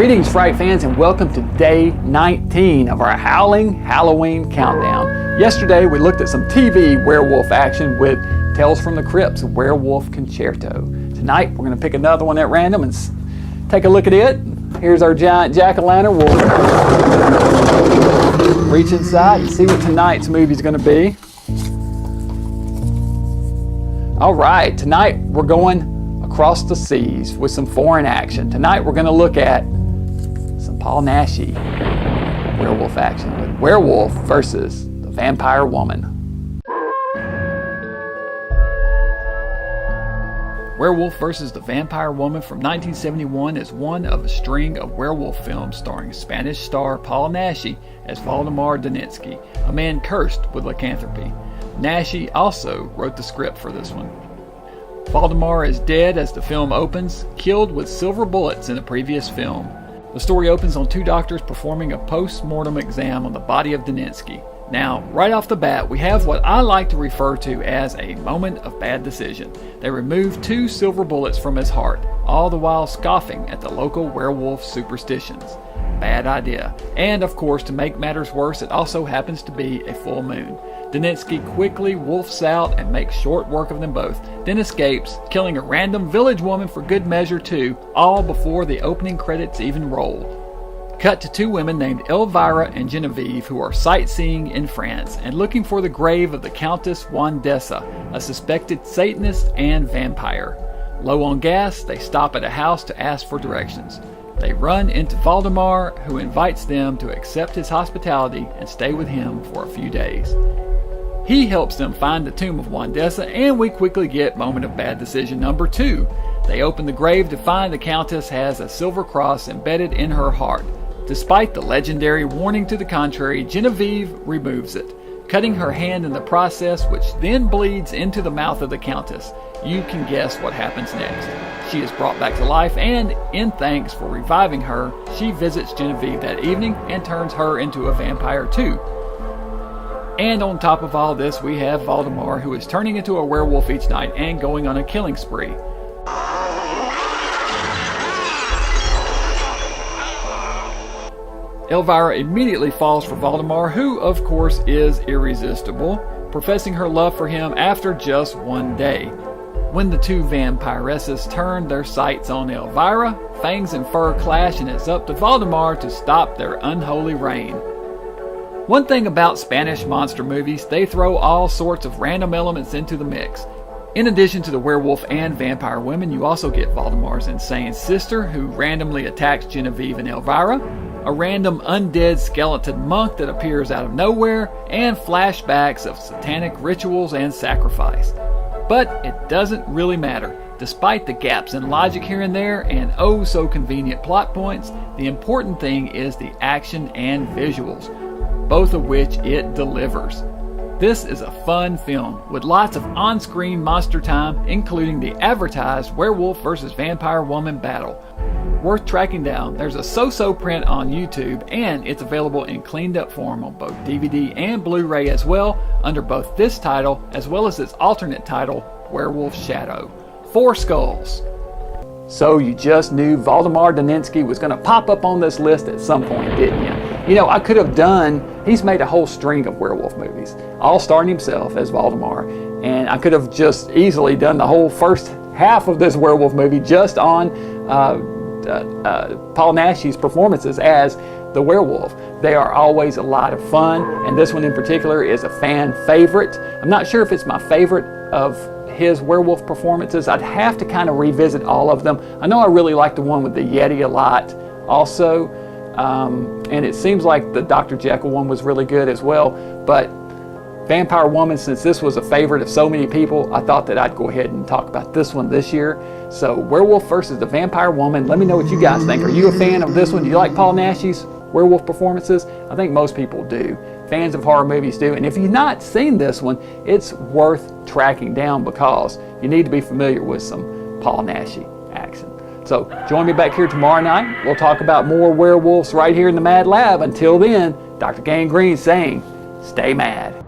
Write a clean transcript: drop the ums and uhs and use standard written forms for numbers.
Greetings, Fright fans, and welcome to day 19 of our Howling Halloween countdown. Yesterday, we looked at some TV werewolf action with Tales from the Crypt's Werewolf Concerto. Tonight, we're going to pick another one at random and take a look at it. Here's our giant jack-o'-lantern. We'll reach inside and see what tonight's movie is going to be. All right, tonight we're going across the seas with some foreign action. Tonight we're going to look at some Paul Naschy werewolf action with Werewolf versus the Vampire Woman. Werewolf versus the Vampire Woman from 1971 is one of a string of werewolf films starring Spanish star Paul Naschy as Valdemar Daninsky, a man cursed with lycanthropy. Naschy also wrote the script for this one. Valdemar is dead as the film opens, killed with silver bullets in the previous film. The story opens on two doctors performing a post-mortem exam on the body of Daninsky. Now, right off the bat, we have what I like to refer to as a moment of bad decision. They remove two silver bullets from his heart, all the while scoffing at the local werewolf superstitions. Bad idea. And of course, to make matters worse, it also happens to be a full moon. Daninsky quickly wolfs out and makes short work of them both, then escapes, killing a random village woman for good measure too, all before the opening credits even roll. Cut to two women named Elvira and Genevieve who are sightseeing in France and looking for the grave of the Countess Wandessa, a suspected Satanist and vampire. Low on gas, they stop at a house to ask for directions. They run into Valdemar, who invites them to accept his hospitality and stay with him for a few days. He helps them find the tomb of Wandessa, and we quickly get moment of bad decision number 2. They open the grave to find the Countess has a silver cross embedded in her heart. Despite the legendary warning to the contrary, Genevieve removes it, cutting her hand in the process, which then bleeds into the mouth of the Countess. You can guess what happens next. She is brought back to life, and in thanks for reviving her, she visits Genevieve that evening and turns her into a vampire too. And on top of all this, we have Valdemar, who is turning into a werewolf each night and going on a killing spree. Elvira immediately falls for Valdemar, who of course is irresistible, professing her love for him after just one day. When the two vampiresses turn their sights on Elvira, fangs and fur clash, and it's up to Valdemar to stop their unholy reign. One thing about Spanish monster movies, they throw all sorts of random elements into the mix. In addition to the werewolf and vampire women, you also get Valdemar's insane sister, who randomly attacks Genevieve and Elvira, a random undead skeleton monk that appears out of nowhere, and flashbacks of satanic rituals and sacrifice. But it doesn't really matter. Despite the gaps in logic here and there and oh so convenient plot points, the important thing is the action and visuals, both of which it delivers. This is a fun film with lots of on-screen monster time, including the advertised werewolf versus vampire woman battle. Worth tracking down. There's a so-so print on YouTube, and it's available in cleaned up form on both DVD and Blu-ray as well, under both this title as well as its alternate title, Werewolf Shadow. 4 skulls. So you just knew Valdemar Daninsky was going to pop up on this list at some point, didn't you? You know, I could have he's made a whole string of werewolf movies, all starring himself as Valdemar, and I could have just easily done the whole first half of this werewolf movie just on Paul Naschy's performances as the werewolf. They are always a lot of fun, and this one in particular is a fan favorite. I'm not sure if it's my favorite of his werewolf performances. I'd have to kind of revisit all of them. I know I really like the one with the Yeti a lot also, and it seems like the Dr. Jekyll one was really good as well, but Vampire Woman, since this was a favorite of so many people, I thought that I'd go ahead and talk about this one this year. So Werewolf versus the Vampire Woman. Let me know what you guys think. Are you a fan of this one? Do you like Paul Naschy's werewolf performances? I think most people do. Fans of horror movies do. And if you've not seen this one, it's worth tracking down because you need to be familiar with some Paul Naschy action. So join me back here tomorrow night. We'll talk about more werewolves right here in the Mad Lab. Until then, Dr. Gangrene saying, stay mad.